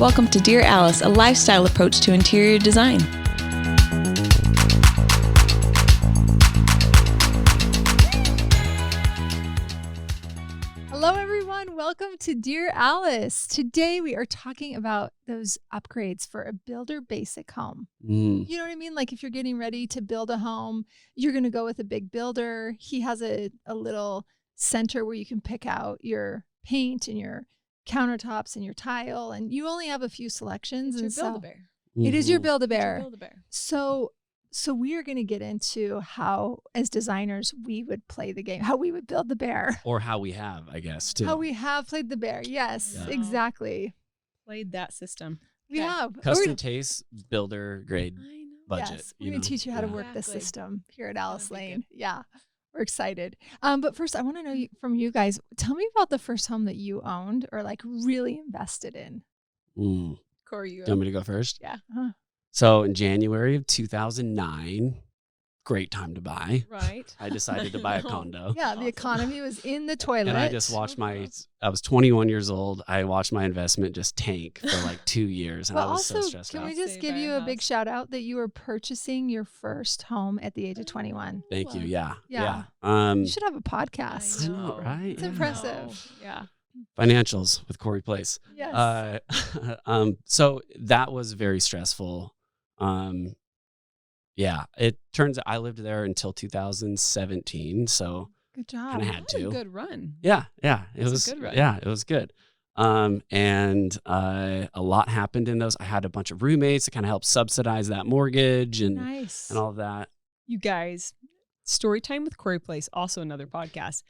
Welcome to Dear Alice, a lifestyle approach to interior design. Hello, everyone. Welcome to Dear Alice. Today, we are talking about those upgrades for a builder basic home. You know what I mean? Like if you're getting ready to build a home, you're going to go with a big builder. He has a little center where you can pick out your paint and your countertops and your tile, and you only have a few selections. It's your Build-A-Bear. It is your Build-A-Bear. Build-A-Bear. So we are going to get into how, as designers, we would play the game, how we would build the bear. Or how we have, I guess, too. How we have played the bear. Yes, exactly. Played that system. We have. Custom taste, builder grade budget. Yes, we're going to teach you how to work the system here at Alice Lane. Yeah, we're excited. But first, I want to know from you guys, tell me about the first home that you owned or like really invested in. Corey, you want me to go first? Yeah. So in January of 2009, great time to buy. Right. I decided to buy a condo. Yeah, the economy was in the toilet. And I just watched I was 21 years old. I watched my investment just tank for like 2 years. And I was so stressed out. Can we just give you a big shout out that you were purchasing your first home at the age of 21? Thank you. Yeah. You should have a podcast. I know, right? It's impressive. Yeah. Financials with Corey Place. Yes. So that was very stressful. Yeah, it turns out I lived there until 2017. So good job. Kind of had to. A good run. Yeah. It was a good run. Yeah, it was good. And a lot happened in those. I had a bunch of roommates to kind of help subsidize that mortgage and all of that. You guys, Story Time with Corey Place, also another podcast,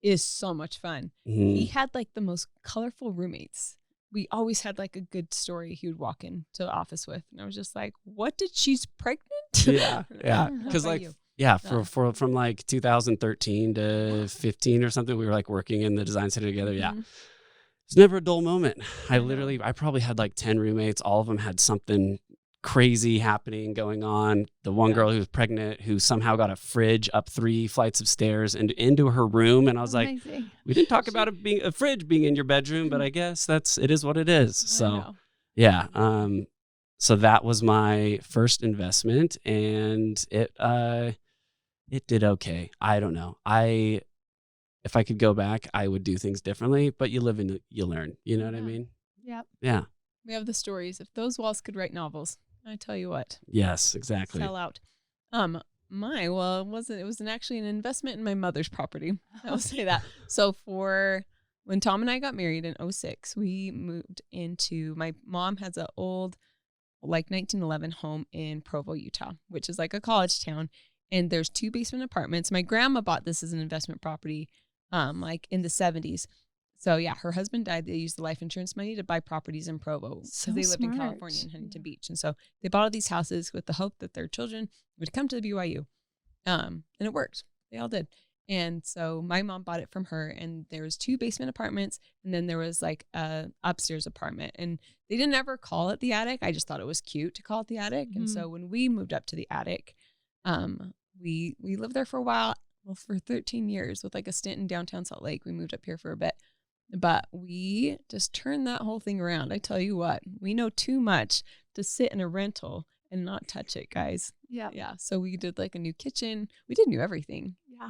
is so much fun. He had like the most colorful roommates. We always had like a good story he would walk into the office with. And I was just like, what did she's pregnant? Yeah. Because from like 2013 to 15 or something, we were like working in the design center together. Yeah. It's never a dull moment. I probably had like 10 roommates. All of them had something crazy happening going on. The one girl who was pregnant, who somehow got a fridge up 3 flights of stairs and into her room. And I was like, we didn't talk about it being a fridge being in your bedroom, but I guess it is what it is. So yeah. So that was my first investment, and it did okay. I don't know. If I could go back, I would do things differently, but you live and you learn. You know what I mean? Yep. Yeah. We have the stories. If those walls could write novels, I tell you what. Yes, exactly. Sell out. It wasn't actually an investment in my mother's property. I will say that. So when Tom and I got married in 2006, we moved into, my mom has an old, like 1911 home in Provo, Utah, which is like a college town. And there's 2 basement apartments. My grandma bought this as an investment property, like in the 70s. So yeah, her husband died. They used the life insurance money to buy properties in Provo because they lived in California in Huntington Beach. And so they bought all these houses with the hope that their children would come to the BYU. And it worked. They all did. And so my mom bought it from her, and there was 2 basement apartments, and then there was like a upstairs apartment. And they didn't ever call it the attic. I just thought it was cute to call it the attic. And so when we moved up to the attic, we lived there for a while, for 13 years with like a stint in downtown Salt Lake. We moved up here for a bit. But we just turned that whole thing around. I tell you what, we know too much to sit in a rental and not touch it, guys. Yeah. Yeah. So we did like a new kitchen. We did new everything. Yeah.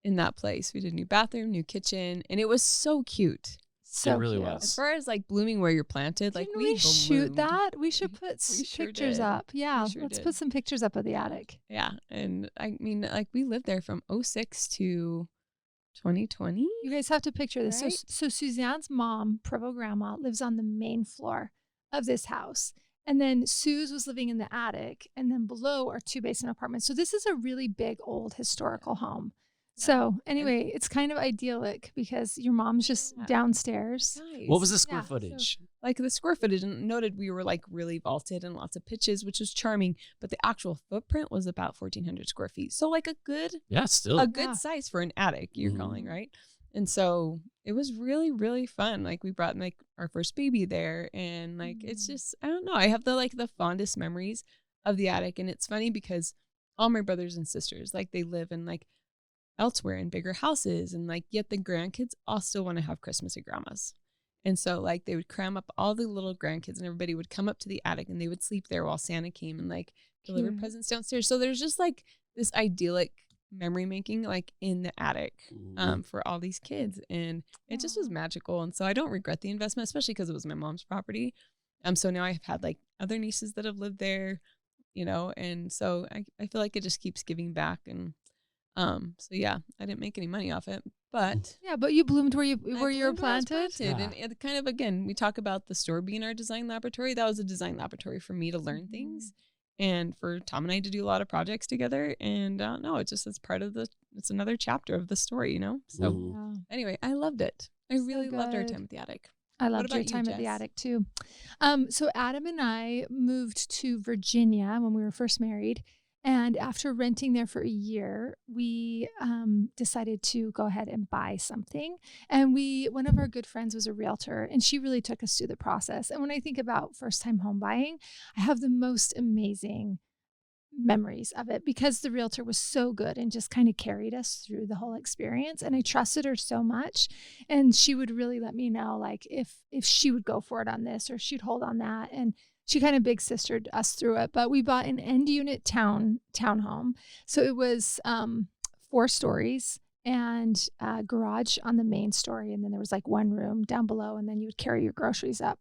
In that place. We did new bathroom, new kitchen, and it was so cute. So it really was. As far as like blooming where you're planted, like we shoot that. We should put pictures up. Yeah. Let's put some pictures up of the attic. Yeah. And I mean, like we lived there from 2006 to 2020. You guys have to picture this. Right? So Suzanne's mom, Provo grandma, lives on the main floor of this house. And then Suze was living in the attic. And then below are 2 basement apartments. So this is a really big, old historical home. So anyway, it's kind of idyllic because your mom's just downstairs. Nice. What was the square footage? So, like the square footage, noted we were like really vaulted and lots of pitches, which was charming. But the actual footprint was about 1,400 square feet. So like a good size for an attic, you're calling, right? And so it was really, really fun. Like we brought like our first baby there, and like it's just, I don't know. I have the fondest memories of the attic, and it's funny because all my brothers and sisters, like they live in like elsewhere in bigger houses, and like yet the grandkids all still want to have Christmas at grandma's. And so like they would cram up all the little grandkids and everybody would come up to the attic and they would sleep there while Santa came and like delivered presents downstairs. So there's just like this idyllic memory making like in the attic for all these kids. And it just was magical. And so I don't regret the investment, especially because it was my mom's property. So now I've had like other nieces that have lived there, you know, and so I feel like it just keeps giving back. And so yeah, I didn't make any money off it, but yeah, but you bloomed where you were planted. Yeah. And it kind of, again, we talk about the store being our design laboratory. That was a design laboratory for me to learn things and for Tom and I to do a lot of projects together. And no, it's part of it's another chapter of the story, you know? So anyway, I loved it. I really loved our time at the attic. I loved your time at the attic too. So Adam and I moved to Virginia when we were first married. And after renting there for a year, we decided to go ahead and buy something. And one of our good friends was a realtor, and she really took us through the process. And when I think about first-time home buying, I have the most amazing memories of it because the realtor was so good and just kind of carried us through the whole experience. And I trusted her so much. And she would really let me know, like, if she would go for it on this or she'd hold on that. And she kind of big sistered us through it, but we bought an end unit townhome. So it was 4 stories and a garage on the main story. And then there was like 1 room down below, and then you would carry your groceries up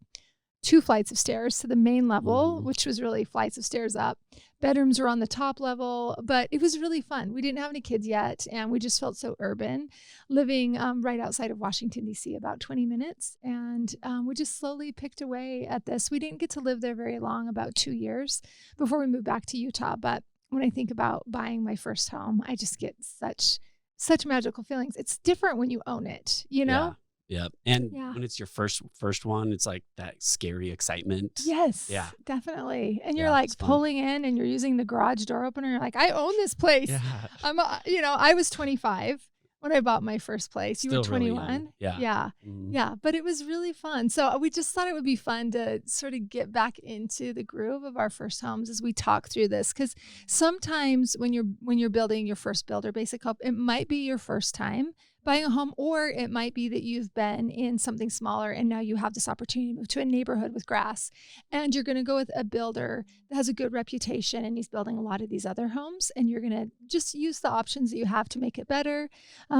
2 flights of stairs to the main level, which was really flights of stairs up. Bedrooms were on the top level, but it was really fun. We didn't have any kids yet, and we just felt so urban, living right outside of Washington, D.C., about 20 minutes. And we just slowly picked away at this. We didn't get to live there very long, about 2 years before we moved back to Utah. But when I think about buying my first home, I just get such magical feelings. It's different when you own it, you know? Yeah. And when it's your first one, it's like that scary excitement. Yes. Yeah. Definitely. And you're like pulling in and you're using the garage door opener. You're like, I own this place. Yeah. I was 25 when I bought my first place. You were 21. Really yeah. Yeah. But it was really fun. So we just thought it would be fun to sort of get back into the groove of our first homes as we talk through this. Because sometimes when you're building your first builder basic home, it might be your first time buying a home, or it might be that you've been in something smaller and now you have this opportunity to move to a neighborhood with grass, and you're going to go with a builder that has a good reputation and he's building a lot of these other homes, and you're going to just use the options that you have to make it better,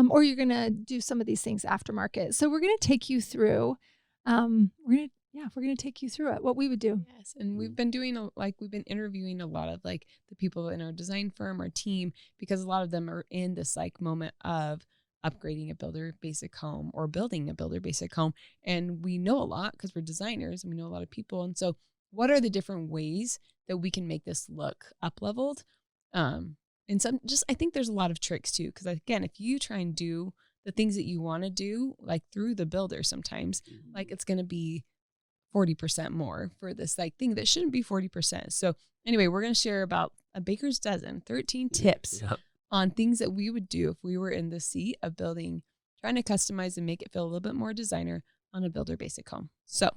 or you're going to do some of these things aftermarket. So we're going to take you through, we're going to take you through it, what we would do. Yes. And we've been doing, we've been interviewing a lot of like the people in our design firm, our team, because a lot of them are in this like moment of upgrading a builder basic home or building a builder basic home. And we know a lot because we're designers and we know a lot of people. And so what are the different ways that we can make this look up leveled? And I think there's a lot of tricks too. Cause again, if you try and do the things that you want to do, like through the builder, sometimes like it's going to be 40% more for this like thing that shouldn't be 40%. So anyway, we're going to share about a baker's dozen, 13 tips on things that we would do if we were in the seat of building, trying to customize and make it feel a little bit more designer on a builder basic home. So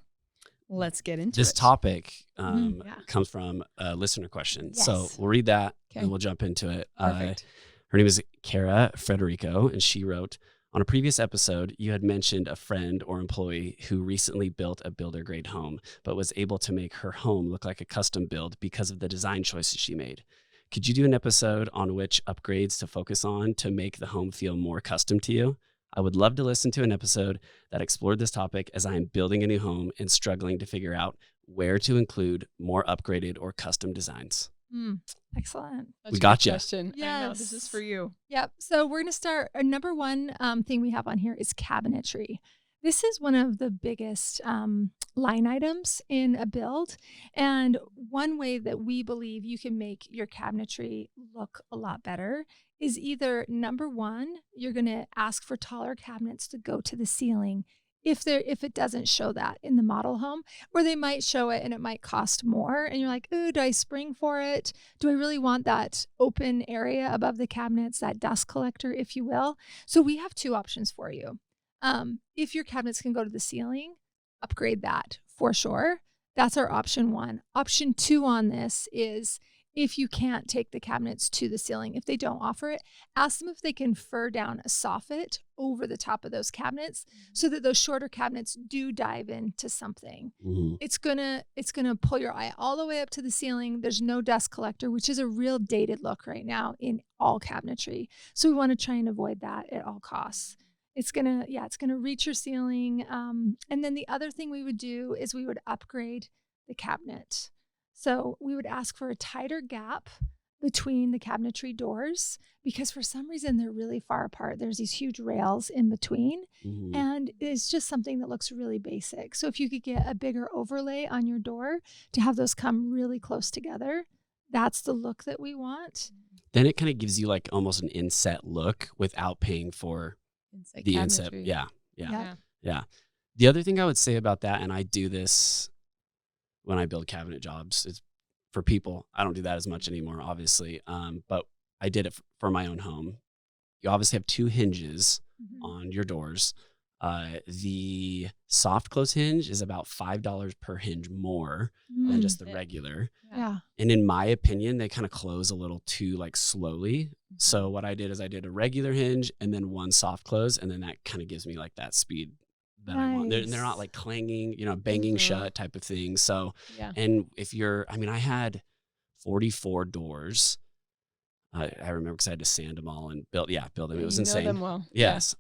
let's get into this it. Topic comes from a listener question. Yes. So we'll read that and we'll jump into it. Perfect. Her name is Cara Frederico, and she wrote, on a previous episode, you had mentioned a friend or employee who recently built a builder grade home, but was able to make her home look like a custom build because of the design choices she made. Could you do an episode on which upgrades to focus on to make the home feel more custom to you? I would love to listen to an episode that explored this topic, as I am building a new home and struggling to figure out where to include more upgraded or custom designs. Excellent. That's we got you. Yes. I know, this is for you. Yep. So we're going to start. Our number one thing we have on here is cabinetry. This is one of the biggest line items in a build. And one way that we believe you can make your cabinetry look a lot better is either, number one, you're going to ask for taller cabinets to go to the ceiling if it doesn't show that in the model home, or they might show it and it might cost more. And you're like, ooh, do I spring for it? Do I really want that open area above the cabinets, that dust collector, if you will? So we have 2 options for you. If your cabinets can go to the ceiling, upgrade that for sure. That's our option 1. Option 2 on this is if you can't take the cabinets to the ceiling, if they don't offer it, ask them if they can fur down a soffit over the top of those cabinets so that those shorter cabinets do dive into something. Mm-hmm. It's gonna pull your eye all the way up to the ceiling. There's no dust collector, which is a real dated look right now in all cabinetry. So we want to try and avoid that at all costs. It's gonna reach your ceiling. And then the other thing we would do is we would upgrade the cabinet. So we would ask for a tighter gap between the cabinetry doors because for some reason they're really far apart. There's these huge rails in between, and it's just something that looks really basic. So if you could get a bigger overlay on your door to have those come really close together, that's the look that we want. Then it kind of gives you like almost an inset look without paying for the inset. Yeah. The other thing I would say about that, and I do this when I build cabinet jobs, is for people. I don't do that as much anymore, obviously. But I did it for my own home. You obviously have 2 hinges on your doors. The soft close hinge is about $5 per hinge more than just the regular. Yeah. And in my opinion, they kind of close a little too like slowly. So what I did is I did a regular hinge and then 1 soft close, and then that kind of gives me like that speed that I want. They're not like clanging, banging shut type of thing. So, and if I had 44 doors. I remember because I had to sand them all and build them. It was insane. Know them well. Yes.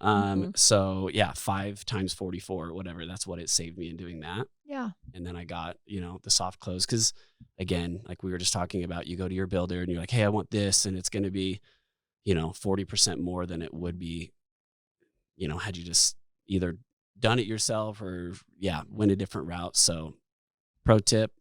So 5 times 44, whatever. That's what it saved me in doing that. Yeah. And then I got, the soft close. Cause again, like we were just talking about, you go to your builder and you're like, hey, I want this. And it's going to be, 40% more than it would be, had you just either done it yourself or went a different route. So pro tip,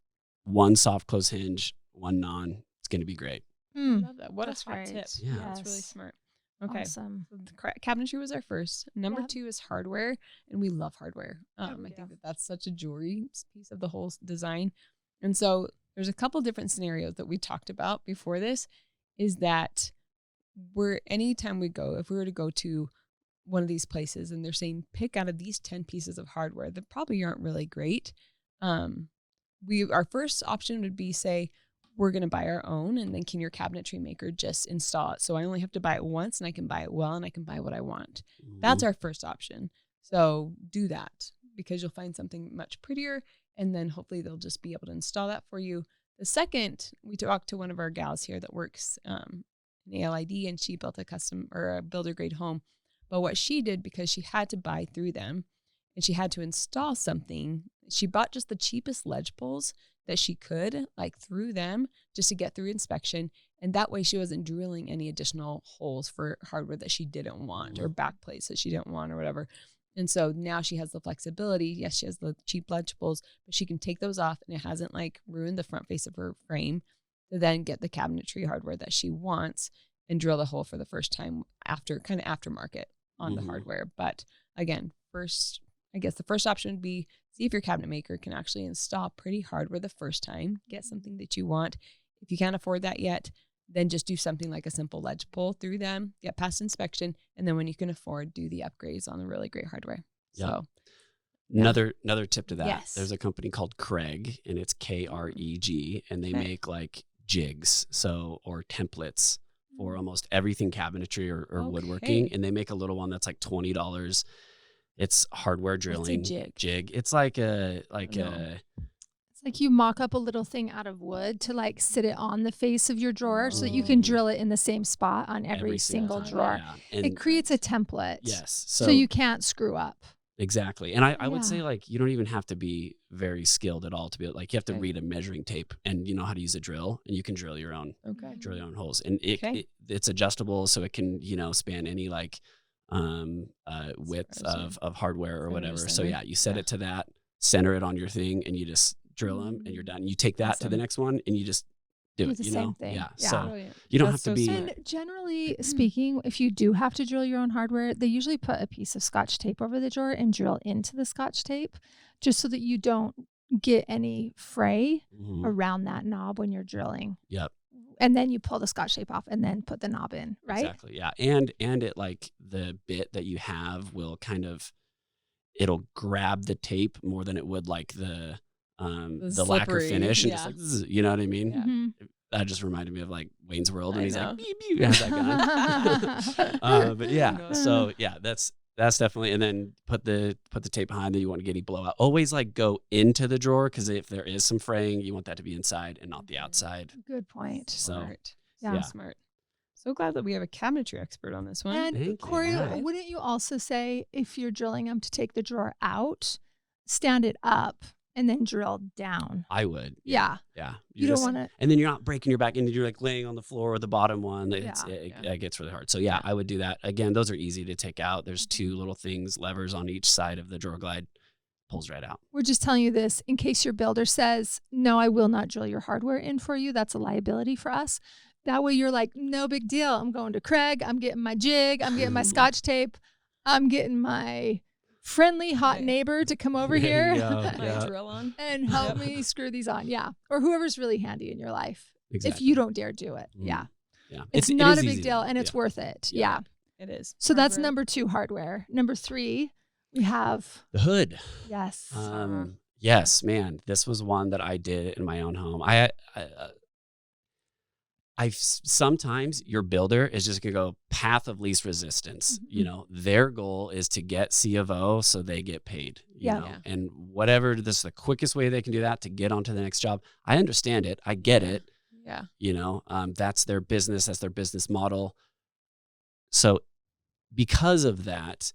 1 soft close hinge, 1 non, it's going to be great. I love that. What That's a hot right. tip. Yeah. That's really smart. Okay. Awesome. So the cabinetry was our first. Number 2 is hardware, and we love hardware. I think that's such a jewelry piece of the whole design. And so there's a couple different scenarios that we talked about before this, is that anytime we go, if we were to go to one of these places and they're saying, pick out of these 10 pieces of hardware that probably aren't really great. Our first option would be, say, we're going to buy our own, and then can your cabinetry maker just install it? So I only have to buy it once, and I can buy it well, and I can buy what I want. That's our first option. So do that, because you'll find something much prettier, and then hopefully they'll just be able to install that for you. The second, we talked to one of our gals here that works in ALID, and she built a builder grade home. But what she did, because she had to buy through them and she had to install something, she bought just the cheapest ledge poles that she could, like through them, just to get through inspection. And that way she wasn't drilling any additional holes for hardware that she didn't want, or back plates that she didn't want, or whatever. And so now she has the flexibility. Yes, she has the cheap ledge poles, but she can take those off, and it hasn't like ruined the front face of her frame, to then get the cabinetry hardware that she wants and drill the hole for the first time aftermarket on the hardware. But again, the first option would be, see if your cabinet maker can actually install pretty hardware the first time, get something that you want. If you can't afford that yet, then just do something like a simple ledge pull through them, get past inspection, and then when you can afford, do the upgrades on the really great hardware. Yep. So another tip to that. Yes. There's a company called Kreg, and it's Kreg, and they make like jigs, or templates for almost everything cabinetry or woodworking. And they make a little one that's like $20. It's hardware drilling. What's a jig. It's like It's like you mock up a little thing out of wood to like sit it on the face of your drawer so that you can drill it in the same spot on every single drawer. Yeah. And it creates a template. Yes. So you can't screw up. Exactly. And I would say, like, you don't even have to be very skilled at all to be like, you have to read a measuring tape and you know how to use a drill, and you can drill your own holes. And it's adjustable, so it can, span any like width of hardware or whatever. So you set it to that, center it on your thing, and you just drill them, and you're done. You take that to the next one, and you just do it. The same thing. Yeah. Yeah. So you don't have to be. And generally speaking, if you do have to drill your own hardware, they usually put a piece of Scotch tape over the drawer and drill into the Scotch tape, just so that you don't get any fray around that knob when you're drilling. Yep. And then you pull the Scotch tape off and then put the knob in, right? Exactly. Yeah. And it, like, the bit that you have will it'll grab the tape more than it would like the lacquer finish, and just like, you know what I mean? Yeah. that just reminded me of like Wayne's World, and I he's know. like, beep, beep, has that gun. But yeah, so yeah, that's definitely, and then put the tape behind that you want to get any blowout. Always like go into the drawer, because if there is some fraying, you want that to be inside and not the outside. Good point. So Smart. Yeah. Smart. So glad that we have a cabinetry expert on this one. And Thank you. Corey, Yeah. wouldn't you also say if you're drilling them to take the drawer out, stand it up and then drill down? I would. Yeah. Yeah. You don't want to. And then you're not breaking your back, and you're like laying on the floor or the bottom one. It gets really hard. So yeah, I would do that. Again, those are easy to take out. There's two little things, levers on each side of the drawer glide, pulls right out. We're just telling you this in case your builder says, no, I will not drill your hardware in for you. That's a liability for us. That way you're like, no big deal. I'm going to Kreg. I'm getting my jig. I'm getting my Scotch tape. I'm getting my friendly hot neighbor to come over here My drill on. and help me screw these on. Yeah. Or whoever's really handy in your life. Exactly. If you don't dare do it. Yeah. Yeah. It's it not is a big easy, deal, though. and it's worth it. Yeah. It is. So that's Hardware. number 2, hardware. Number 3, we have, The hood. yes. Yes, man. This was one that I did in my own home. Sometimes your builder is just gonna go path of least resistance. Mhm. You know, their goal is to get C of O so they get paid. You Yeah. know? Yeah. And whatever, this is the quickest way they can do that to get onto the next job. I understand it. I get it. Yeah. You know, that's their business. That's their business model. So because of that,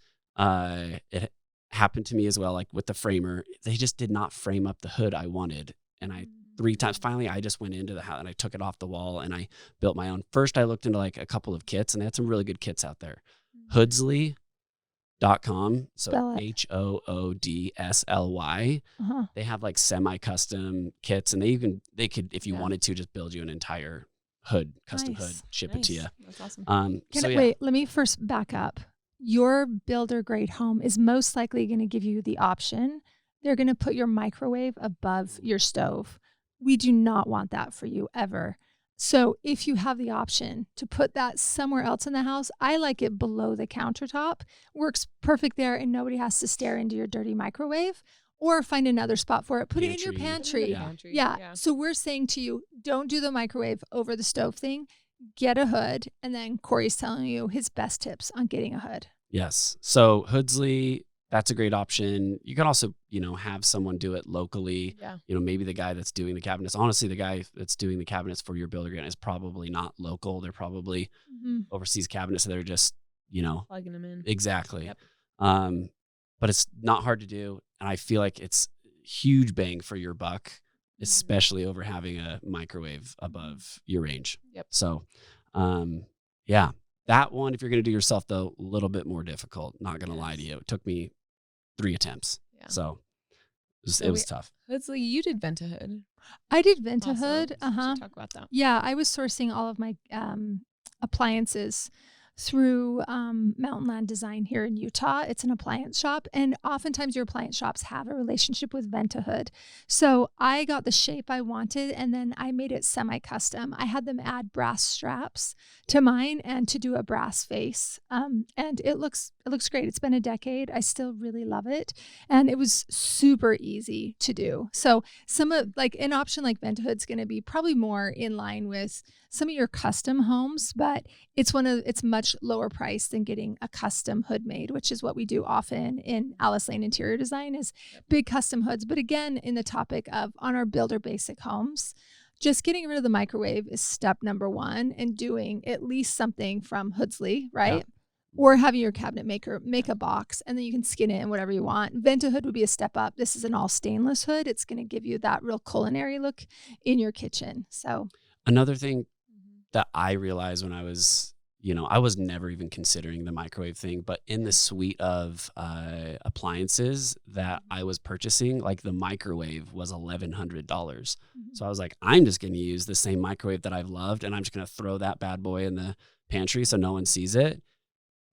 it happened to me as well. Like with the framer, they just did not frame up the hood I wanted. And 3 times, finally, I just went into the house and I took it off the wall and I built my own. First, I looked into like a couple of kits, and they had some really good kits out there. Hoodsley.com. So Spell it. HOODSLY. Uh-huh. They have like semi-custom kits, and they could, if you wanted to, just build you an entire hood, custom hood, Nice. ship it to you. That's awesome. Wait, let me first back up. Your builder grade home is most likely going to give you the option. They're going to put your microwave above your stove. We do not want that for you ever. So if you have the option to put that somewhere else in the house, I like it below the countertop. Works perfect there, and nobody has to stare into your dirty microwave, or find another spot for it. Put it in your pantry. Yeah. So we're saying to you, don't do the microwave over the stove thing. Get a hood. And then Corey's telling you his best tips on getting a hood. Yes. So Hoodsley, that's a great option. You can also, have someone do it locally. Yeah. Maybe the guy that's doing the cabinets. Honestly, the guy that's doing the cabinets for your builder grant is probably not local. They're probably overseas cabinets. So they're just, plugging them in. Exactly. Yep. But it's not hard to do. And I feel like it's huge bang for your buck, especially over having a microwave above your range. Yep. So, yeah. That one, if you're going to do yourself, though, a little bit more difficult. Not going to lie to you. It took me 3 attempts. Yeah. So it was tough. Hoodsley, you did Vent-A-Hood. I did Vent-A-Hood. Talk about that. Yeah, I was sourcing all of my appliances through Mountain Land Design here in Utah. It's an appliance shop, and oftentimes your appliance shops have a relationship with Vent-A-Hood. So I got the shape I wanted, and then I made it semi-custom. I had them add brass straps to mine and to do a brass face, and it looks great. It's been a decade. I still really love it, and it was super easy to do. So some of an option like Vent-A-Hood's going to be probably more in line with some of your custom homes, but it's much lower price than getting a custom hood made, which is what we do often in Alice Lane Interior Design, is big custom hoods. But again, in the topic of on our builder basic homes, just getting rid of the microwave is step number 1, and doing at least something from Hoodsley, right? Yeah. Or having your cabinet maker make a box, and then you can skin it in whatever you want. Vent-A-Hood would be a step up. This is an all stainless hood. It's going to give you that real culinary look in your kitchen. So another thing that I realized when I was, I was never even considering the microwave thing, but in the suite of appliances that I was purchasing, like the microwave was $1,100. So I was like, I'm just going to use the same microwave that I've loved, and I'm just going to throw that bad boy in the pantry so no one sees it.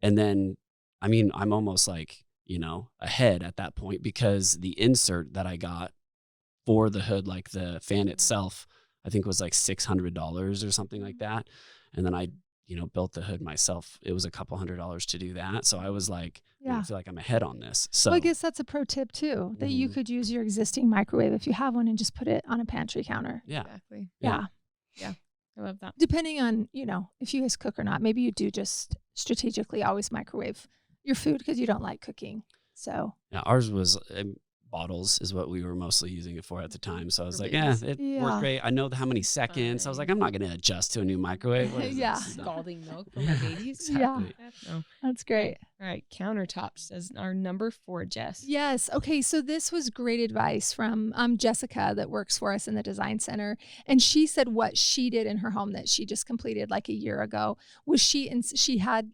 And then, I'm almost like, ahead at that point, because the insert that I got for the hood, like the fan itself, I think was like $600 or something like that. And then I, built the hood myself. It was a couple $100 to do that. So I was like, I feel like I'm ahead on this. So I guess that's a pro tip too, that you could use your existing microwave if you have one and just put it on a pantry counter. Yeah. Exactly. Yeah. I love that. Depending on, if you guys cook or not, maybe you do just strategically always microwave your food because you don't like cooking. So yeah, ours was bottles is what we were mostly using it for at the time. So I was like, it worked great. I know how many seconds. I was like, I'm not going to adjust to a new microwave. What is Yeah. this? No. Scalding milk for my babies. Exactly. Yeah. That's great. All right, countertops as our number 4, Jess. Yes. Okay. So this was great advice from Jessica that works for us in the design center. And she said what she did in her home that she just completed like a year ago was she had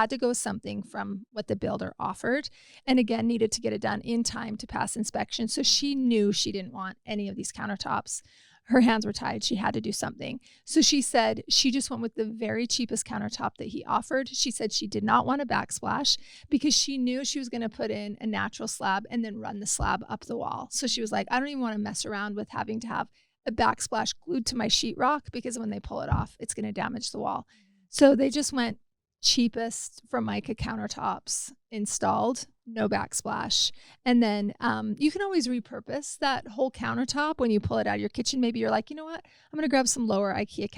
to go something from what the builder offered. And again, needed to get it done in time to pass inspection. So she knew she didn't want any of these countertops. Her hands were tied. She had to do something. So she said she just went with the very cheapest countertop that he offered. She said she did not want a backsplash because she knew she was going to put in a natural slab and then run the slab up the wall. So she was like, I don't even want to mess around with having to have a backsplash glued to my sheetrock because when they pull it off, it's going to damage the wall. So they just went cheapest Formica countertops installed, no backsplash. And then you can always repurpose that whole countertop when you pull it out of your kitchen. Maybe you're like, you know what? I'm going to grab some lower IKEA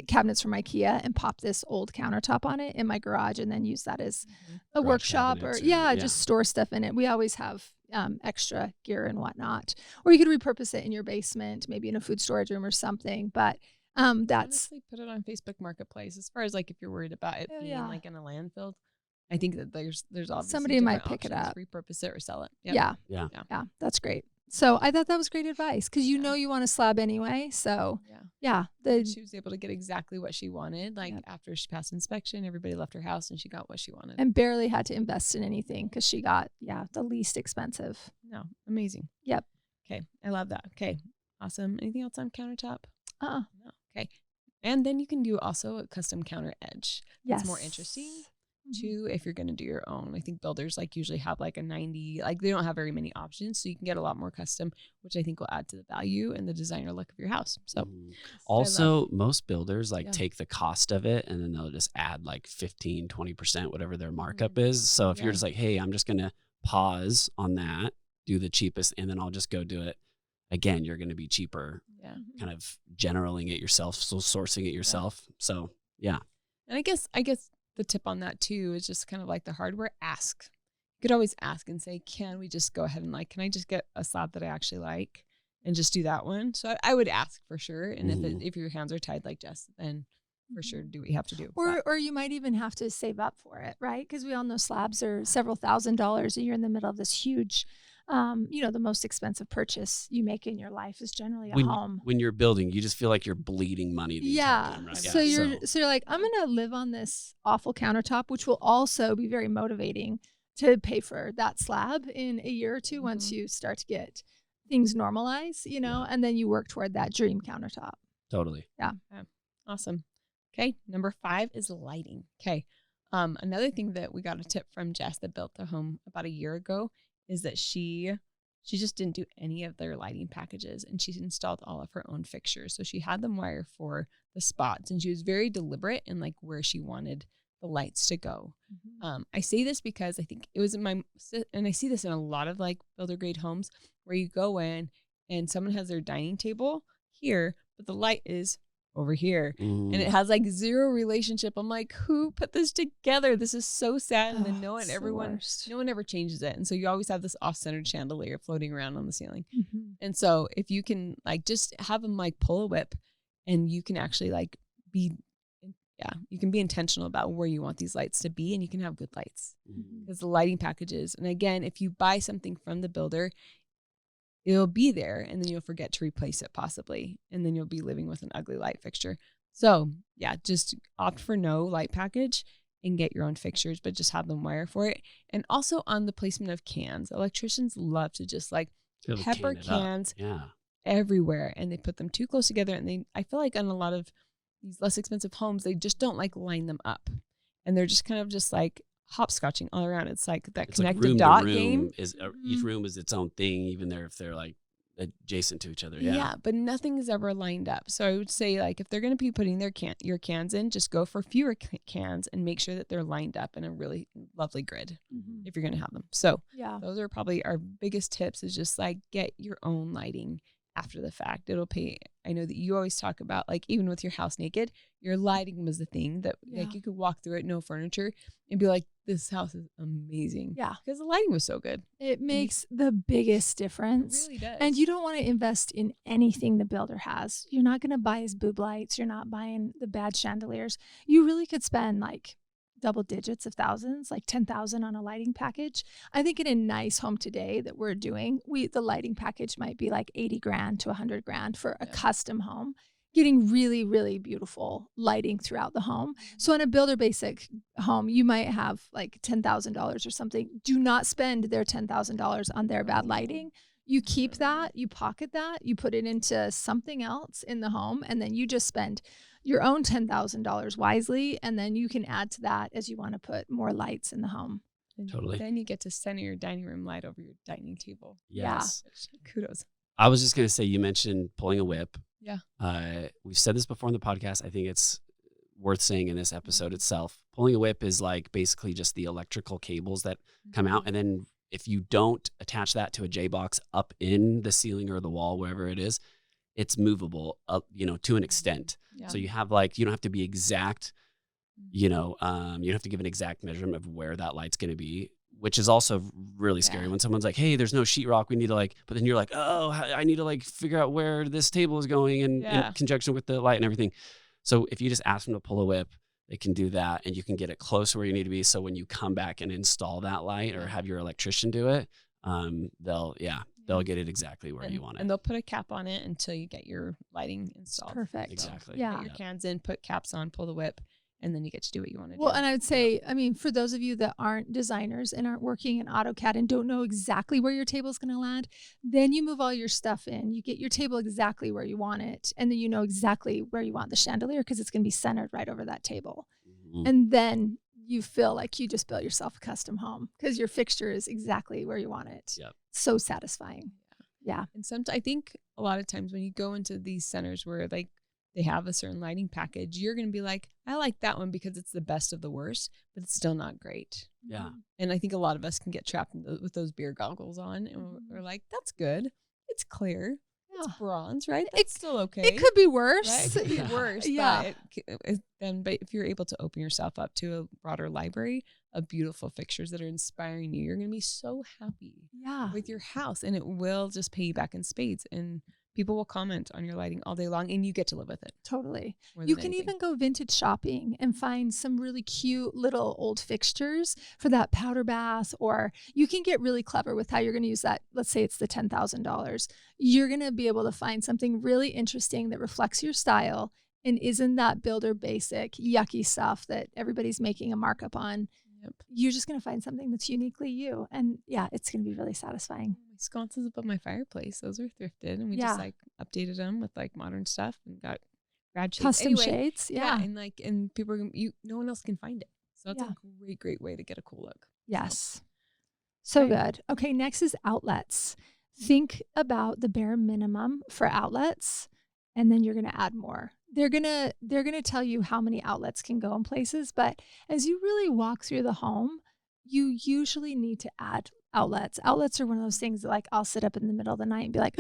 cabinets from IKEA and pop this old countertop on it in my garage and then use that as a workshop or just store stuff in it. We always have extra gear and whatnot. Or you could repurpose it in your basement, maybe in a food storage room or something. But that's honestly, put it on Facebook Marketplace as far as like if you're worried about it being like in a landfill. I think that there's obviously somebody might pick it up, repurpose it or sell it. Yep. Yeah, that's great. So I thought that was great advice because you know you want a slab anyway. So she was able to get exactly what she wanted. Like after she passed inspection, everybody left her house and she got what she wanted. And barely had to invest in anything because she got the least expensive. No, amazing. Yep. Okay, I love that. Okay, awesome. Anything else on countertop? No. Okay, and then you can do also a custom counter edge. Yes. It's more interesting. Too, if you're going to do your own. I think builders like usually have like a 90, like they don't have very many options. So you can get a lot more custom, which I think will add to the value and the designer look of your house. So also most builders take the cost of it and then they'll just add like 15, 20%, whatever their markup is. So if you're just like, hey, I'm just going to pause on that, do the cheapest, and then I'll just go do it. Again, you're going to be cheaper, kind of generaling it yourself, so sourcing it yourself. So, yeah. And I guess the tip on that too is just kind of like the hardware ask. You could always ask and say, can we just go ahead and can I just get a slab that I actually like and just do that one? So I would ask for sure. And if your hands are tied like Jess, then for sure do what you have to do. Or you might even have to save up for it, right? Because we all know slabs are several $1,000s and you're in the middle of this huge the most expensive purchase you make in your life is generally a home. When you're building, you just feel like you're bleeding money the entire time, right? So you're like, I'm going to live on this awful countertop, which will also be very motivating to pay for that slab in a year or two once you start to get things normalized, and then you work toward that dream countertop. Totally. Yeah. Awesome. Okay. Number 5 is lighting. Okay. Another thing that we got a tip from Jess that built the home about a year ago is that she just didn't do any of their lighting packages and she installed all of her own fixtures. So she had them wire for the spots and she was very deliberate in like where she wanted the lights to go. I say this because I think it was and I see this in a lot of like builder grade homes where you go in and someone has their dining table here, but the light is over here and it has like zero relationship. I'm like, who put this together? This is so sad. And then no one ever changes it. And so you always have this off-centered chandelier floating around on the ceiling. And so if you can like just have them like pull a whip and you can actually like you can be intentional about where you want these lights to be and you can have good lights because the lighting packages. And again, if you buy something from the builder, it'll be there and then you'll forget to replace it possibly. And then you'll be living with an ugly light fixture. So just opt for no light package and get your own fixtures, but just have them wire for it. And also on the placement of cans, electricians love to just like pepper cans everywhere and they put them too close together. And I feel like on a lot of these less expensive homes, they just don't like line them up and they're just kind of just like hopscotching all around. It's like that connected dot game. Each room is its own thing, even if they're like adjacent to each other. Yeah, but nothing is ever lined up. So I would say like if they're going to be putting your cans in, just go for fewer cans and make sure that they're lined up in a really lovely grid if you're going to have them. So those are probably our biggest tips is just like get your own lighting after the fact. It'll pay. I know that you always talk about, like, even with your house naked, your lighting was the thing that like you could walk through it, no furniture, and be like, this house is amazing. Yeah. Because the lighting was so good. It makes the biggest difference. It really does. And you don't want to invest in anything the builder has. You're not going to buy his boob lights. You're not buying the bad chandeliers. You really could spend like double digits of thousands, like 10,000 on a lighting package. I think in a nice home today that we're doing, the lighting package might be like 80 grand to 100 grand for a custom home, getting really, really beautiful lighting throughout the home. So in a builder basic home, you might have like $10,000 or something. Do not spend their $10,000 on their bad lighting. You keep that, you pocket that, you put it into something else in the home, and then you just spend your own $10,000 wisely, and then you can add to that as you want to put more lights in the home. And Totally. Then you get to center your dining room light over your dining table. Yes. Yeah. Kudos. I was just going to say, you mentioned pulling a whip. Yeah. We've said this before in the podcast. I think it's worth saying in this episode itself. Pulling a whip is like basically just the electrical cables that come out. And then if you don't attach that to a J-box up in the ceiling or the wall, wherever it is, it's movable, to an extent. Yeah. So you have you don't have to be exact, you don't have to give an exact measurement of where that light's going to be, which is also really scary when someone's like, hey, there's no sheetrock. We need to but then you're like, oh, I need to figure out where this table is going in conjunction with the light and everything. So if you just ask them to pull a whip, they can do that, and you can get it close to where you need to be. So when you come back and install that light or have your electrician do it, they'll get it exactly where you want it. And they'll put a cap on it until you get your lighting installed. Perfect. Exactly. Yeah. Put your cans in, put caps on, pull the whip, and then you get to do what you want to do. Well, and I would say, for those of you that aren't designers and aren't working in AutoCAD and don't know exactly where your table is going to land, then you move all your stuff in. You get your table exactly where you want it, and then you know exactly where you want the chandelier because it's going to be centered right over that table. Mm-hmm. And then you feel like you just built yourself a custom home because your fixture is exactly where you want it. Yep. So satisfying. Yeah. And sometimes I think a lot of times when you go into these centers where they have a certain lighting package, you're going to be like, I like that one because it's the best of the worst, but it's still not great. Yeah. And I think a lot of us can get trapped with those beer goggles on, and we're like, that's good. It's clear. It's bronze, right? That's still okay. It could be worse. Right? It could be worse. Yeah. But if you're able to open yourself up to a broader library of beautiful fixtures that are inspiring you, you're going to be so happy with your house, and it will just pay you back in spades. And people will comment on your lighting all day long, and you get to live with it. Totally. You can even go vintage shopping and find some really cute little old fixtures for that powder bath, or you can get really clever with how you're going to use that. Let's say it's the $10,000. You're going to be able to find something really interesting that reflects your style and isn't that builder basic, yucky stuff that everybody's making a markup on. Yep. You're just going to find something that's uniquely you. And it's going to be really satisfying. My sconces above my fireplace, those are thrifted, and we just updated them with modern stuff and got grad shades. Custom shades. Yeah. And people are no one else can find it. So it's a great way to get a cool look. Yes. So good. Okay. Next is outlets. Think about the bare minimum for outlets, and then you're going to add more. They're gonna tell you how many outlets can go in places, but as you really walk through the home, you usually need to add outlets. Outlets are one of those things that I'll sit up in the middle of the night and be like,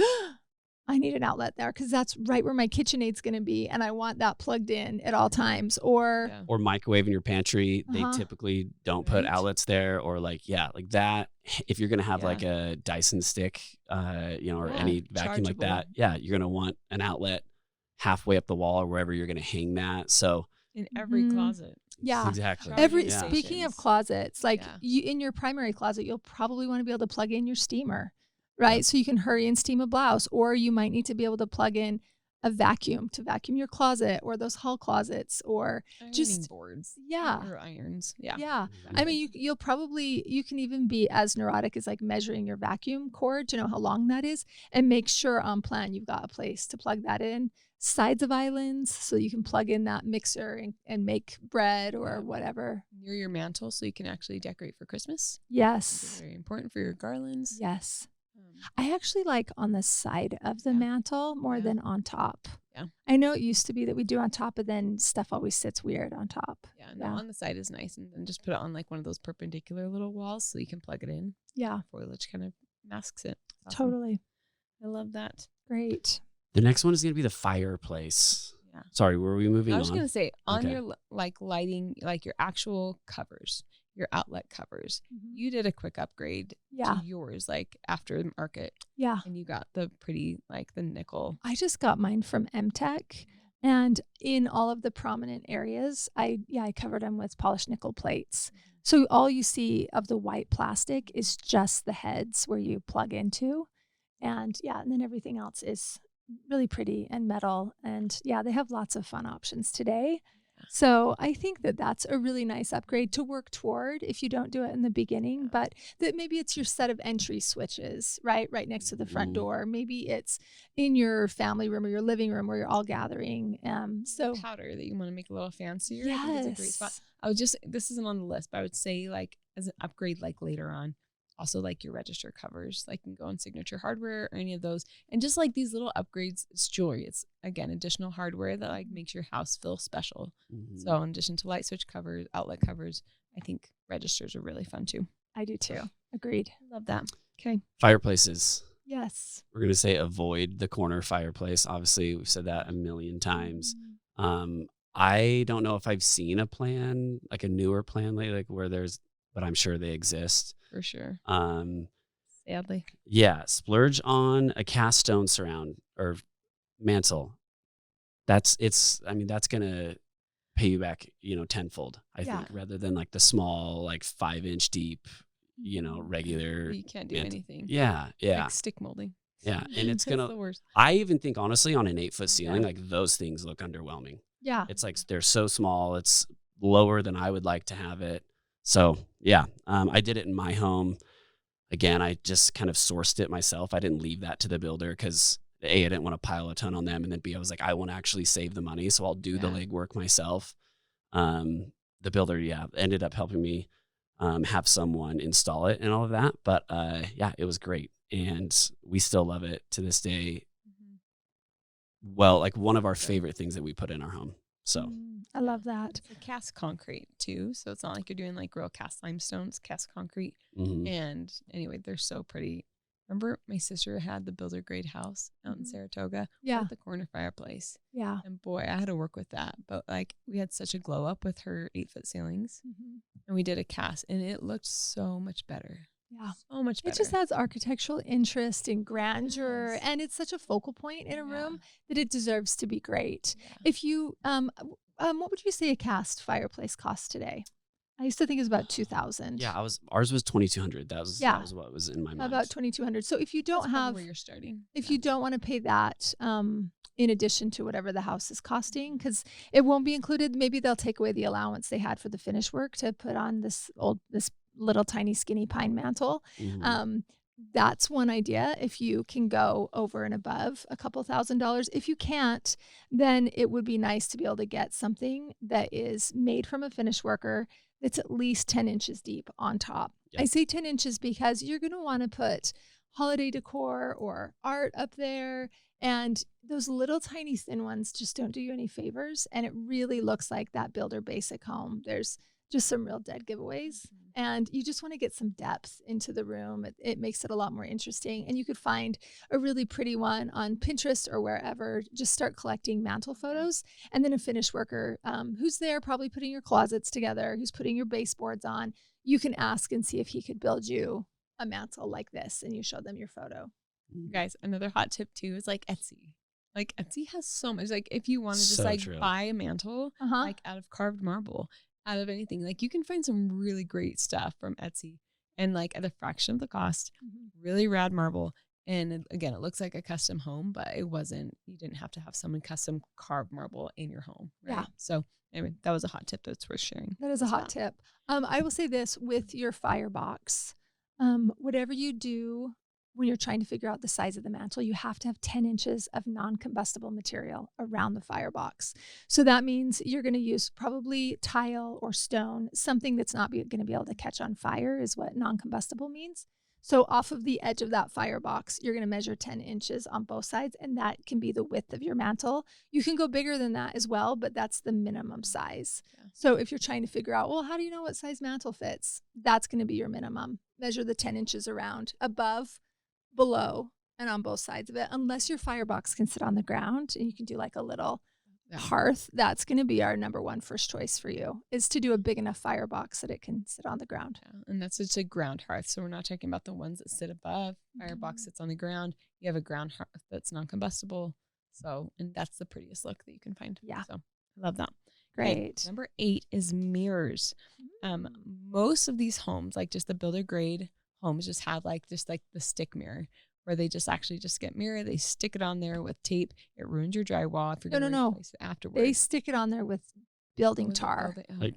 I need an outlet there because that's right where my KitchenAid's going to be, and I want that plugged in at all times. Or microwave in your pantry. They typically don't put outlets there, or that. If you're going to have like a Dyson stick, or any vacuum like that, you're going to want an outlet halfway up the wall or wherever you're going to hang that. So in every closet. Yeah, exactly. Speaking of closets, you in your primary closet, you'll probably want to be able to plug in your steamer, right? Yep. So you can hurry and steam a blouse, or you might need to be able to plug in a vacuum to vacuum your closet, or those hall closets, or just boards. Yeah. Or irons. Yeah. Yeah. I mean, you can even be as neurotic as measuring your vacuum cord to know how long that is, and make sure on plan you've got a place to plug that in. Sides of islands so you can plug in that mixer and make bread or whatever. Near your mantle so you can actually decorate for Christmas. Yes. Very important for your garlands. Yes. I actually like on the side of the mantle more than on top. Yeah. I know it used to be that we do on top, but then stuff always sits weird on top. Yeah, on the side is nice. And then just put it on one of those perpendicular little walls so you can plug it in. Yeah. Foliage kind of masks it. Awesome. Totally. I love that. Great. The next one is going to be the fireplace. Yeah. Sorry, were we moving on? I was going to say on Okay. your lighting, like your actual covers, your outlet covers, you did a quick upgrade to yours like after the market. Yeah. And you got the pretty, like the nickel. I just got mine from MTech, and in all of the prominent areas, I covered them with polished nickel plates. So all you see of the white plastic is just the heads where you plug into. And and then everything else is really pretty and metal. And they have lots of fun options today. So I think that that's a really nice upgrade to work toward if you don't do it in the beginning, but that maybe it's your set of entry switches, right next to the front door. Maybe it's in your family room or your living room where you're all gathering. So Powder that you want to make a little fancier. Yes. I think it's a great spot. This isn't on the list, but I would say like as an upgrade, like later on, also like your register covers, like can go on Signature Hardware or any of those. And just like these little upgrades, it's jewelry. It's again, additional hardware that like makes your house feel special. So in addition to light switch covers, outlet covers, I think registers are really fun too. I do too. Agreed. Love that. Okay. Fireplaces. Yes. We're going to say avoid the corner fireplace. Obviously, we've said that a million times. I don't know if I've seen a plan, like a newer plan lately, like where but I'm sure they exist. For sure. Sadly. Yeah. Splurge on a cast stone surround or mantle. That's going to pay you back, tenfold, I think, rather than like the small, like 5-inch deep, regular. You can't do anything. Yeah. Yeah. Like stick molding. Yeah. And it's going the to, worst. I even think honestly on an 8-foot ceiling, like those things look underwhelming. Yeah. It's like, they're so small. It's lower than I would like to have it. So yeah, I did it in my home. Again, I just kind of sourced it myself. I didn't leave that to the builder because A, I didn't want to pile a ton on them. And then B, I was like, I want to actually save the money. So I'll do the legwork myself. The builder, ended up helping me have someone install it and all of that. But it was great. And we still love it to this day. Well, like one of our favorite things that we put in our home. So I love that. It's a cast concrete too. So it's not like you're doing like real cast limestone, it's cast concrete. And anyway, they're so pretty. Remember my sister had the builder grade house out in Saratoga with the corner fireplace. Yeah. And boy, I had to work with that. But like we had such a glow up with her 8-foot ceilings and we did a cast and it looked so much better. Yeah. So much better. It just has architectural interest and grandeur, and it's such a focal point in a room that it deserves to be great. Yeah. If you, what would you say a cast fireplace costs today? I used to think it was about $2,000. Yeah, ours was $2,200. That was what was in my mind. About $2,200. So if you don't have, where you're starting, if you don't want to pay that, in addition to whatever the house is costing, because it won't be included. Maybe they'll take away the allowance they had for the finish work to put on this little tiny skinny pine mantle. That's one idea. If you can go over and above a couple $1,000s, if you can't, then it would be nice to be able to get something that is made from a finish worker that's at least 10 inches deep on top. Yep. I say 10 inches because you're going to want to put holiday decor or art up there, and those little tiny thin ones just don't do you any favors, and it really looks like that builder basic home. There's just some real dead giveaways. And you just want to get some depth into the room. It makes it a lot more interesting. And you could find a really pretty one on Pinterest or wherever. Just start collecting mantle photos. And then a finish worker who's there probably putting your closets together, who's putting your baseboards on. You can ask and see if he could build you a mantle like this, and you show them your photo. Guys, another hot tip too is like Etsy. Like Etsy has so much. Like if you want to just buy a mantle like out of carved marble, out of anything, like you can find some really great stuff from Etsy and like at a fraction of the cost, really rad marble. And again, it looks like a custom home, but it wasn't. You didn't have to have someone custom carve marble in your home. Right? Yeah. So anyway, that was a hot tip that's worth sharing. That is a hot tip. I will say this with your firebox, whatever you do when you're trying to figure out the size of the mantle, you have to have 10 inches of non-combustible material around the firebox. So that means you're going to use probably tile or stone, something that's not going to be able to catch on fire is what non-combustible means. So off of the edge of that firebox, you're going to measure 10 inches on both sides, and that can be the width of your mantle. You can go bigger than that as well, but that's the minimum size. Yeah. So if you're trying to figure out, well, how do you know what size mantle fits? That's going to be your minimum. Measure the 10 inches around, above, below, and on both sides of it, unless your firebox can sit on the ground and you can do like a little hearth. That's going to be our number one first choice for you, is to do a big enough firebox that it can sit on the ground. Yeah, and that's just a ground hearth. So we're not talking about the ones that sit above. Firebox sits on the ground. You have a ground hearth that's non-combustible. So, and that's the prettiest look that you can find. Yeah. So I love that. Great. Okay, number 8 is mirrors. Most of these homes, like just the builder grade homes, just have like the stick mirror, where they just actually just get mirror. They stick it on there with tape. It ruins your drywall if you're going to replace it afterwards. They stick it on there with building tar.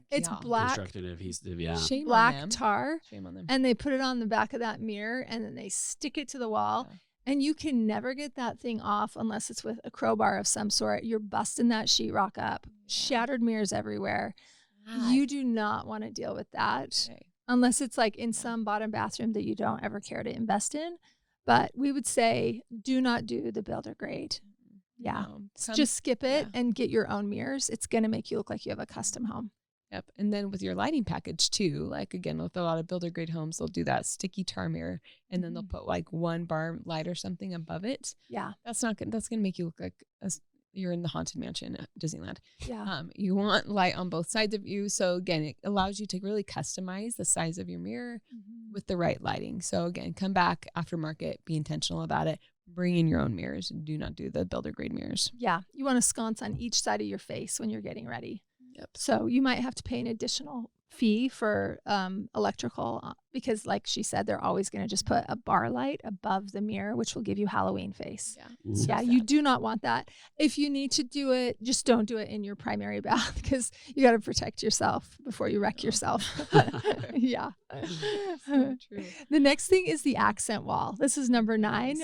It's black construction adhesive. Yeah. Shame black on them. tar. Shame on them. And they put it on the back of that mirror, and then they stick it to the wall. Yeah. And you can never get that thing off unless it's with a crowbar of some sort. You're busting that sheetrock up. Shattered mirrors everywhere. You do not want to deal with that unless it's like in some bottom bathroom that you don't ever care to invest in. But we would say do not do the builder grade. Yeah. No. Just skip it and get your own mirrors. It's going to make you look like you have a custom home. Yep. And then with your lighting package too, like again, with a lot of builder grade homes, they'll do that sticky tar mirror, and then they'll put like one bar light or something above it. Yeah. That's not good. That's going to make you look like you're in the Haunted Mansion at Disneyland. Yeah. You want light on both sides of you. So again, it allows you to really customize the size of your mirror with the right lighting. So again, come back aftermarket, be intentional about it. Bring in your own mirrors. Do not do the builder grade mirrors. Yeah. You want a sconce on each side of your face when you're getting ready. Yep. So you might have to pay an additional fee for electrical because, like she said, they're always going to just put a bar light above the mirror, which will give you Halloween face. Yeah. So you do not want that. If you need to do it, just don't do it in your primary bath because you got to protect yourself before you wreck yourself. Yeah. So true. The next thing is the accent wall. This is number 9.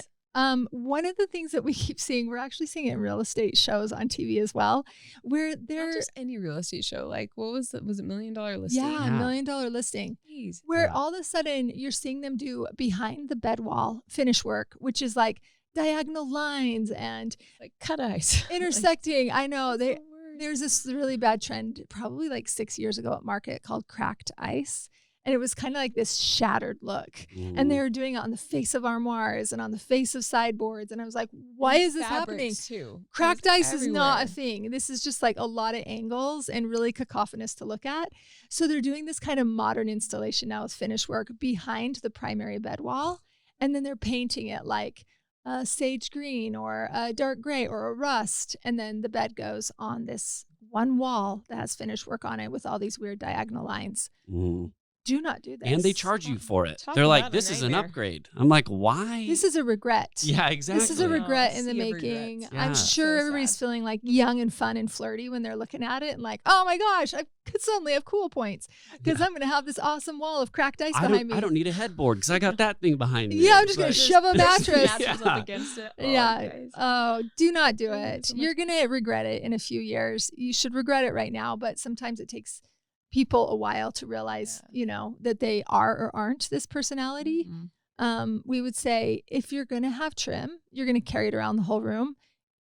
One of the things that we keep seeing, we're actually seeing it in real estate shows on TV as well, where they're not just any real estate show. Like what was it? Was it $1 Million Listing? Yeah, $1 Million Listing. Jeez. Where all of a sudden you're seeing them do behind the bed wall finish work, which is like diagonal lines and like cut ice intersecting. I know there's this really bad trend probably like 6 years ago at market called cracked ice. And it was kind of like this shattered look. And they were doing it on the face of armoires and on the face of sideboards. And I was like, why is this happening? Too. Cracked ice is not a thing. This is just like a lot of angles and really cacophonous to look at. So they're doing this kind of modern installation now with finish work behind the primary bed wall. And then they're painting it like a sage green or a dark gray or a rust. And then the bed goes on this one wall that has finish work on it with all these weird diagonal lines. Do not do this. And they charge you for it. They're like, this is an upgrade. I'm like, why? This is a regret. Yeah, exactly. This is a regret in the making. Yeah. I'm sure everybody's feeling like young and fun and flirty when they're looking at it and like, oh my gosh, I could suddenly have cool points because I'm going to have this awesome wall of cracked ice behind me. I don't need a headboard because I got that thing behind me. Yeah, I'm just going to shove a mattress. Up against it. Oh, do not do it. You're going to regret it in a few years. You should regret it right now, but sometimes it takes people a while to realize, that they are or aren't this personality. We would say if you're going to have trim, you're going to carry it around the whole room.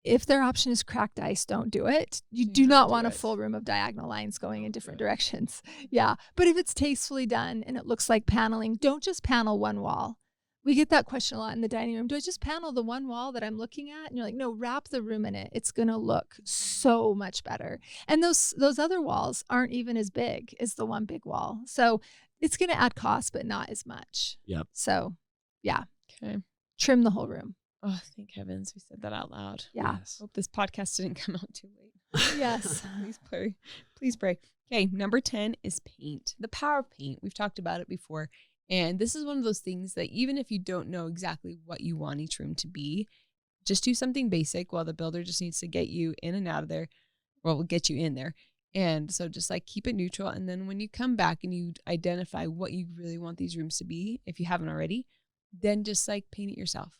If their option is cracked ice, don't do it. You do not want a full room of diagonal lines going in different directions. Yeah. But if it's tastefully done and it looks like paneling, don't just panel one wall. We get that question a lot in the dining room. Do I just panel the one wall that I'm looking at? And you're like, no, wrap the room in it. It's going to look so much better. And those other walls aren't even as big as the one big wall. So it's going to add cost, but not as much. Yep. So, yeah. Okay. Trim the whole room. Oh, thank heavens we said that out loud. Yeah. Yes. Hope this podcast didn't come out too late. Yes. Please pray. Okay, number 10 is paint. The power of paint. We've talked about it before. And this is one of those things that even if you don't know exactly what you want each room to be, just do something basic while the builder just needs to get you in and out of there. Well, we'll get you in there. And so just like keep it neutral. And then when you come back and you identify what you really want these rooms to be, if you haven't already, then just like paint it yourself.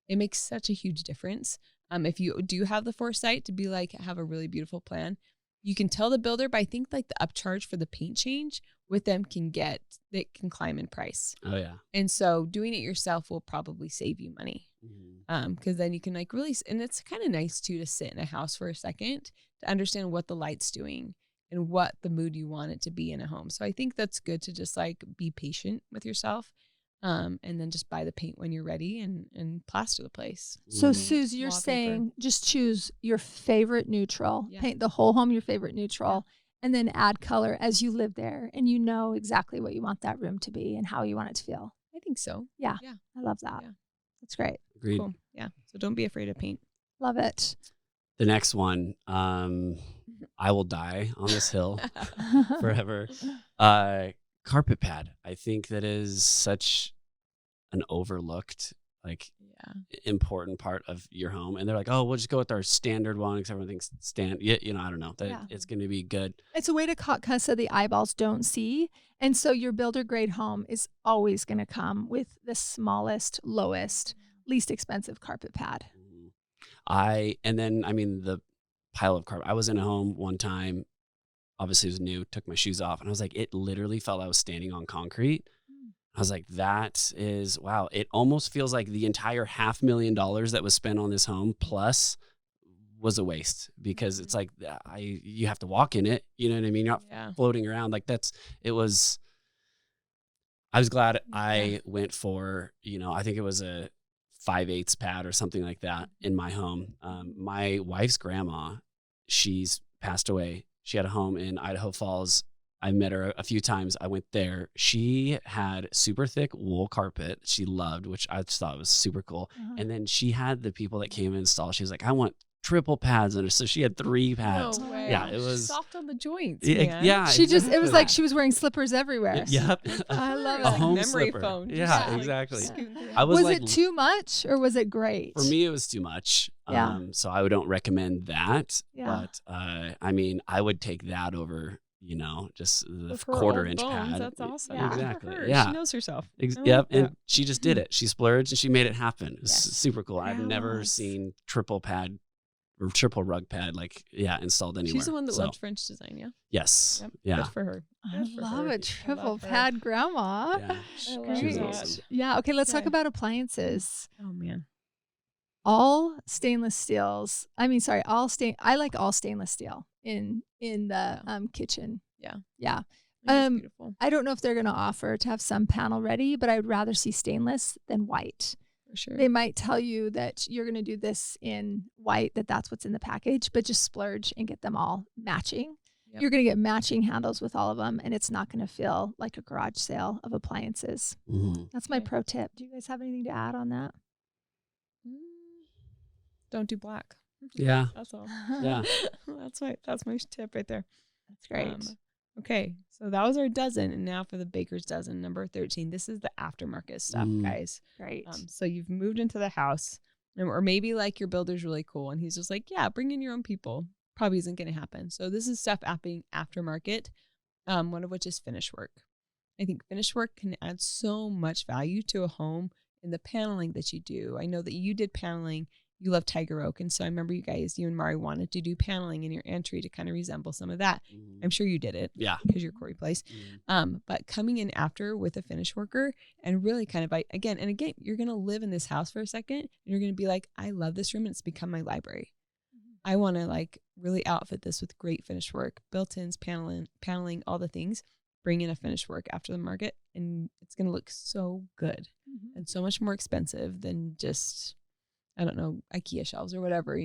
It makes such a huge difference. If you do have the foresight to be like, have a really beautiful plan, you can tell the builder, but I think like the upcharge for the paint change with them can climb in price. Oh yeah. And so doing it yourself will probably save you money. Because then you can like really, and it's kind of nice too to sit in a house for a second to understand what the light's doing and what the mood you want it to be in a home. So I think that's good to just like be patient with yourself. and then just buy the paint when you're ready and plaster the place. So, Suze, you're Wallpaper. saying just choose your favorite neutral, Yeah. paint the whole home your favorite neutral, and then add color as you live there, and you know exactly what you want that room to be and how you want it to feel. I think so. Yeah. Yeah. I love that. Yeah. That's great. Agreed. Cool. Yeah. So don't be afraid of paint. Love it. The next one, I will die on this hill forever. Carpet pad. I think that is such an overlooked, like, important part of your home. And they're like, oh, we'll just go with our standard one because everything's I don't know. That it's going to be good. It's a way to cut so the eyeballs don't see. And so your builder grade home is always going to come with the smallest, lowest, least expensive carpet pad. The pile of carpet. I was in a home one time, obviously it was new, took my shoes off, and I was like, it literally felt like I was standing on concrete. I was like, that is, wow. It almost feels like the entire $500,000 that was spent on this home plus was a waste, because it's like, you have to walk in it. You know what I mean? You're not floating around. Like I was glad I went for, I think it was a 5/8 pad or something like that in my home. My wife's grandma, she's passed away. She had a home in Idaho Falls. I met her a few times. I went there. She had super thick wool carpet she loved, which I just thought was super cool. And then she had the people that came and installed. She was like, I want triple pads under. So she had 3 pads. No way. Yeah, it was soft on the joints. Yeah. It was like she was wearing slippers everywhere. Yep. I love it. A home memory slipper. foam. Yeah, exactly. I Was it too much or was it great? For me, it was too much. Yeah. So I don't recommend that. Yeah. But I would take that over, just the With her 1/4 old inch bones, pad. That's awesome. Yeah. Exactly. Good for her. Yeah. She knows herself. Yep. And she just did it. She splurged and she made it happen. It's Yes. super cool. I've never Yes. seen triple pad or triple rug pad installed anywhere. She's the one that So, loved French design, yeah? Yes. Yep. Yeah. Good for her. I Good for love her. a triple I love her. pad grandma. Yeah. I love Great. awesome. Yeah. Okay. Let's talk Okay. about appliances. Oh, man. All stainless steels. I like all stainless steel in the kitchen. Yeah. Yeah. It's beautiful. I don't know if they're going to offer to have some panel ready, but I would rather see stainless than white. For sure. They might tell you that you're going to do this in white, that's what's in the package, but just splurge and get them all matching. Yep. You're going to get matching handles with all of them, and it's not going to feel like a garage sale of appliances. Mhm. That's my Okay. pro tip. Do you guys have anything to add on that? Don't do black. Yeah. That's all. Yeah. That's my tip right there. That's great. Okay, so that was our dozen, and now for the baker's dozen, number 13. This is the aftermarket stuff, guys. Great. So you've moved into the house, or maybe like your builder's really cool, and he's just like, yeah, bring in your own people. Probably isn't going to happen. So this is stuff being aftermarket, one of which is finish work. I think finish work can add so much value to a home in the paneling that you do. I know that you did paneling. You love Tiger Oak. And so I remember you and Mari wanted to do paneling in your entry to kind of resemble some of that. I'm sure you did it. Yeah. Because you're Corey Place. But coming in after with a finish worker and really kind of again, you're going to live in this house for a second and you're going to be like, I love this room and it's become my library. I want to really outfit this with great finish work, built-ins, paneling, all the things. Bring in a finish work after the market and it's going to look so good and so much more expensive than just, I don't know, IKEA shelves or whatever,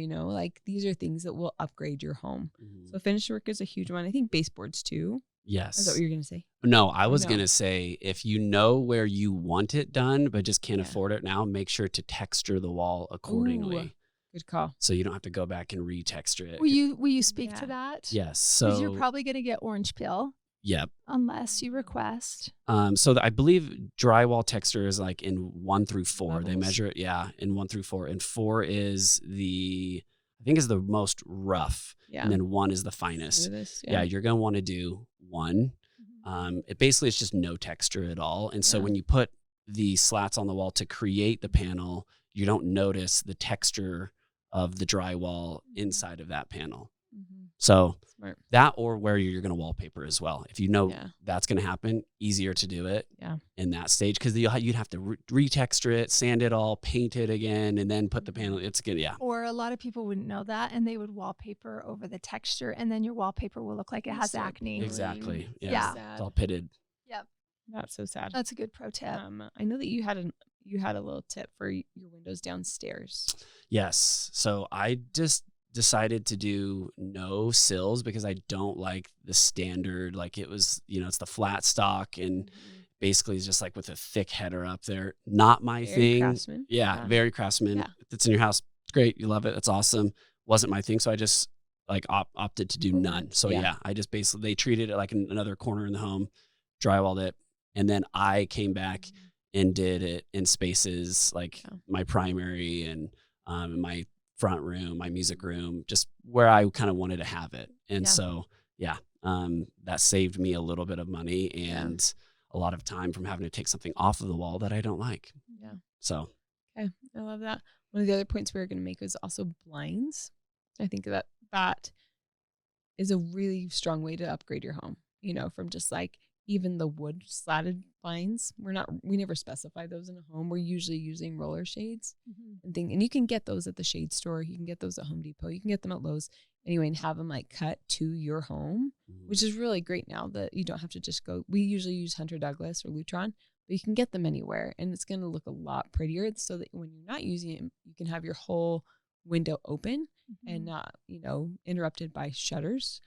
these are things that will upgrade your home. So finish work is a huge one. I think baseboards too. Yes. Is that what you're going to say? No, I was No. going to say, if you know where you want it done, but just can't afford it now, make sure to texture the wall accordingly. Ooh, good call. So you don't have to go back and retexture it. Will you speak Yeah. to that? Yes. Because So you're probably going to get orange peel yep. unless you request. I believe drywall texture is like in 1 through 4. They Levels. measure it, in 1 through 4, and 4 is the most rough, Yeah. and then 1 is the finest. Smoothest, Yeah, you're gonna want to do 1. It basically is just no texture at all, and so Yeah. when you put the slats on the wall to create the panel, you don't notice the texture of the drywall inside of that panel. So Smart. that, or where you're going to wallpaper as well. If you know Yeah. that's going to happen, easier to do it Yeah. in that stage, because you'd have to retexture it, sand it all, paint it again, and then put the panel. It's good, yeah. Or a lot of people wouldn't know that, and they would wallpaper over the texture, and then your wallpaper will look like it has Start acne. peeling. Exactly. Yeah. Yeah. It's all pitted. Yep. That's so sad. That's a good pro tip. I know that you had a little tip for your windows downstairs. Yes. So I just decided to do no sills because I don't like the standard, like it was, it's the flat stock and basically it's just like with a thick header up there. Not my Very thing. Craftsman. Yeah, very Craftsman. Yeah. If it's in your house, it's great. You love it. That's awesome. Wasn't my thing. So I just like opted to do none. So yeah, I just basically, they treated it like another corner in the home, drywalled it. And then I came back and did it in spaces like my primary and my front room, my music room, just where I kind of wanted to have it. And so, that saved me a little bit of money and a lot of time from having to take something off of the wall that I don't like. Yeah. So. Okay. I love that. One of the other points we were going to make was also blinds. I think that is a really strong way to upgrade your home, from just like even the wood slatted blinds. We never specify those in a home. We're usually using roller shades and you can get those at the shade store. You can get those at Home Depot. You can get them at Lowe's anyway, and have them like cut to your home, which is really great now that you don't have to just go. We usually use Hunter Douglas or Lutron, but you can get them anywhere and it's going to look a lot prettier so that when you're not using it, you can have your whole window open and not, interrupted by shutters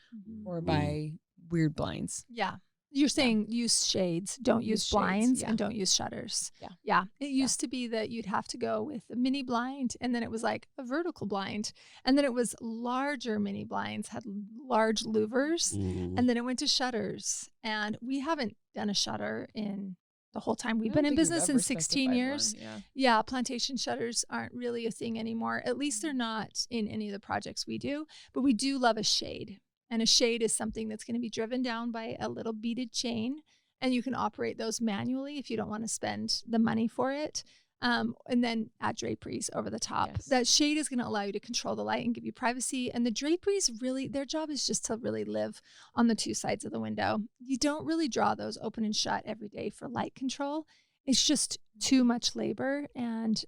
or by weird blinds. Yeah. You're saying use shades, don't use blinds, and don't use shutters. Yeah. Yeah. It used to be that you'd have to go with a mini blind, and then it was like a vertical blind. And then it was larger mini blinds, had large louvers, and then it went to shutters. And we haven't done a shutter in the whole time we've been in business in 16 years. Yeah. Plantation shutters aren't really a thing anymore. At least they're not in any of the projects we do, but we do love a shade. And a shade is something that's going to be driven down by a little beaded chain. And you can operate those manually if you don't want to spend the money for it. And then add draperies over the top. Yes. That shade is going to allow you to control the light and give you privacy. And the draperies really, their job is just to really live on the two sides of the window. You don't really draw those open and shut every day for light control. It's just too much labor. And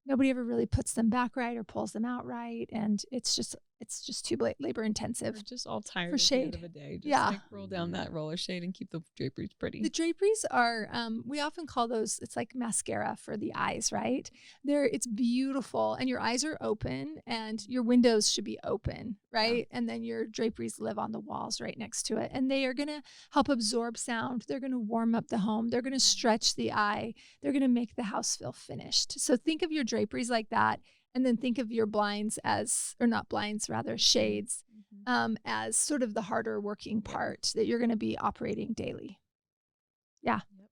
nobody ever really puts them back right or pulls them out right. And it's just too labor intensive. We're just all tired for at shade. The end of a day. Just roll down that roller shade and keep the draperies pretty. The draperies are, we often call those, it's like mascara for the eyes, right? It's beautiful and your eyes are open and your windows should be open, right? Yeah. And then your draperies live on the walls right next to it. And they are going to help absorb sound. They're going to warm up the home. They're going to stretch the eye. They're going to make the house feel finished. So think of your draperies like that. And then think of your blinds shades, as sort of the harder working part that you're going to be operating daily. Yeah. Yep.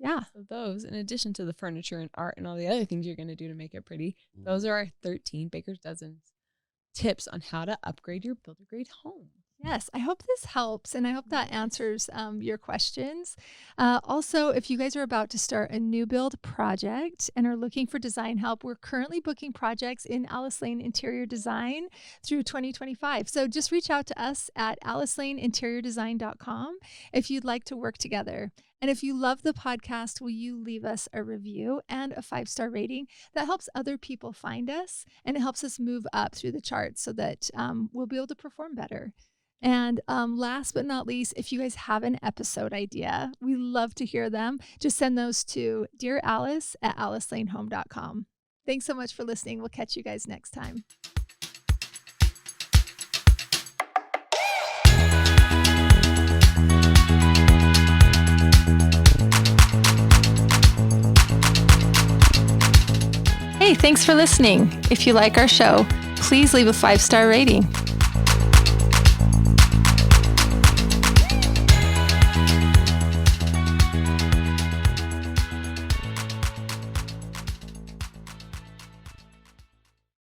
Yeah. So those, in addition to the furniture and art and all the other things you're going to do to make it pretty, those are our 13 Baker's Dozen tips on how to upgrade your builder grade home. Yes, I hope this helps, and I hope that answers your questions. Also, if you guys are about to start a new build project and are looking for design help, we're currently booking projects in Alice Lane Interior Design through 2025. So just reach out to us at alicelaneinteriordesign.com if you'd like to work together. And if you love the podcast, will you leave us a review and a 5-star rating? That helps other people find us, and it helps us move up through the charts so that we'll be able to perform better. And last but not least, if you guys have an episode idea, we love to hear them. Just send those to dearalice@alicelanehome.com. Thanks so much for listening. We'll catch you guys next time. Hey, thanks for listening. If you like our show, please leave a 5-star rating.